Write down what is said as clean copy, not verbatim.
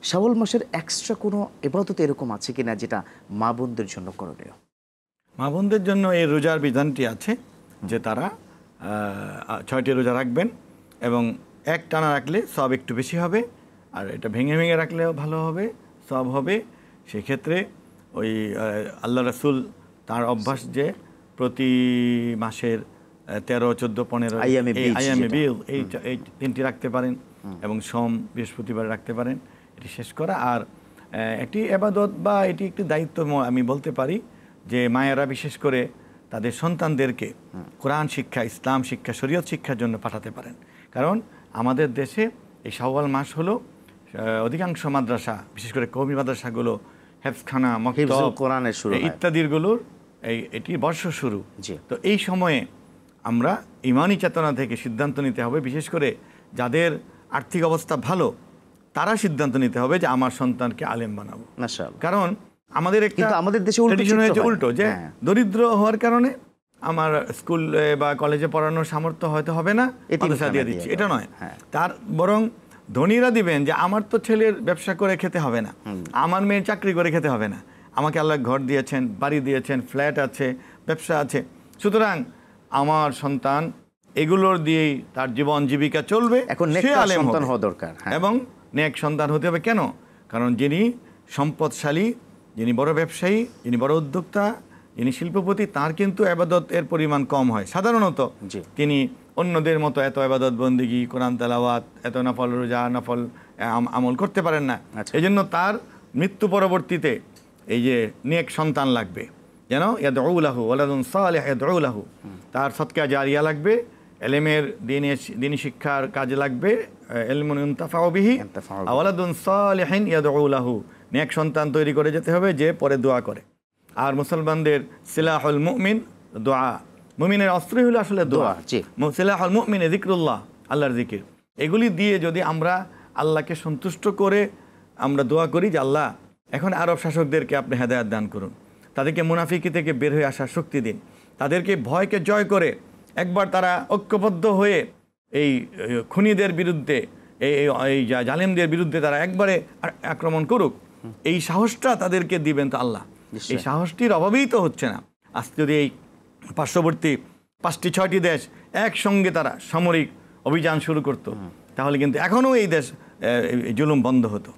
শাওয়াল মাসের এক্সট্রা কোনো ইবাদত এরকম আছে কিনা যেটা মা বোনদের জন্য করণীয়? মা বোনদের জন্য এই রোজার বিধানটি আছে যে তারা 6টি রোজা রাখবেন এবং এক টানা রাখলে সব একটু বেশি হবে, আর এটা ভেঙে ভেঙে রাখলেও ভালো হবে, সব হবে। সেক্ষেত্রে ওই আল্লাহ রাসূল তার অভ্যাস যে প্রতি মাসের 13, 14, 15 আইয়ামে বিল এই 3টি রাখতে পারেন এবং সোম বৃহস্পতিবার রাখতে পারেন, এটি শেষ করা। আর একটি ইবাদত বা এটি একটি দায়িত্ব আমি বলতে পারি যে মায়েরা বিশেষ করে তাদের সন্তানদেরকে কোরআন শিক্ষা, ইসলাম শিক্ষা, শরীয়ত শিক্ষার জন্য পাঠাতে পারেন। কারণ আমাদের দেশে এই শাওয়াল মাস হলো অধিকাংশ মাদ্রাসা, বিশেষ করে কওমি মাদ্রাসাগুলো, হেফজখানা, মক্তব, কোরআনের শুরু ইত্যাদিগুলোর এটি বর্ষ শুরু। তো এই সময়ে আমরা ইমানি চেতনা থেকে সিদ্ধান্ত নিতে হবে, বিশেষ করে যাদের আর্থিক অবস্থা ভালো তারা সিদ্ধান্ত নিতে হবে যে আমার সন্তানকে আলেম বানাবো। কারণ আমাদের আমাদের দেশে উল্টো যে দরিদ্র হওয়ার কারণে আমার স্কুল বা কলেজে পড়ানোর সামর্থ্য হয়তো হবে না, মাদ্রাসা দিয়ে দিচ্ছি, এটা নয়। তার বরং ধনীরা দিবেন যে আমার তো ছেলের ব্যবসা করে খেতে হবে না, আমার মেয়ের চাকরি করে খেতে হবে না, আমাকে আল্লাহ ঘর দিয়েছেন, বাড়ি দিয়েছেন, ফ্ল্যাট আছে, ব্যবসা আছে, সুতরাং আমার সন্তান এগুলোর দিয়েই তার জীবন জীবিকা চলবে। এখন সে আলেম হওয়া দরকার এবং নেক সন্তান হতে হবে। কেন? কারণ যিনি সম্পদশালী, যিনি বড় ব্যবসায়ী, যিনি বড় উদ্যোক্তা, যিনি শিল্পপতি, তার কিন্তু ইবাদতের পরিমাণ কম হয় সাধারণত। তিনি অন্যদের মতো এত ইবাদত বন্দেগী, কোরআন তেলাওয়াত, এত নফল রোজা, নফল আমল করতে পারেন না। এই জন্য তার মৃত্যু পরবর্তীতে এই যে নেক সন্তান লাগবে, যেন ইয়াদউ লাহু ওয়ালাদুন সালিহ ইয়াদউ লাহু, তার সদকা জারিয়া লাগবে, এলেমের দিনী শিক্ষার কাজে লাগবে, ইলমুন ইনতাফাউ বিহি ওয়ালাদুন সালিহিন ইয়াদউ লাহু, নেক সন্তান তৈরি করে যেতে হবে যে পরে দোয়া করে। আর মুসলমানদের সিলাহুল মুমিন দোয়া, মুমিনের অস্ত্রই হলো আসলে দোয়া। সিলাহুল মুমিন যিকরুল্লাহ, আল্লাহর জিকির। এগুলি দিয়ে যদি আমরা আল্লাহকে সন্তুষ্ট করে আমরা দোয়া করি যে আল্লাহ এখন আরব শাসকদেরকে আপনি হেদায়েত দান করুন, তাদেরকে মুনাফিকি থেকে বের হয়ে আসার শক্তি দিন, তাদেরকে ভয়কে জয় করে একবার তারা ঐক্যবদ্ধ হয়ে এই খুনিদের বিরুদ্ধে, এই জালেমদের বিরুদ্ধে তারা একবারে আক্রমণ করুক, এই সাহসটা তাদেরকে দিবেন তো আল্লাহ। এই সাহসটির অভাবেই তো হচ্ছে না। আজ যদি এই পার্শ্ববর্তী 5টি 6টি দেশ একসঙ্গে তারা সামরিক অভিযান শুরু করতো, তাহলে কিন্তু এখনও এই দেশ জুলুম বন্ধ হতো।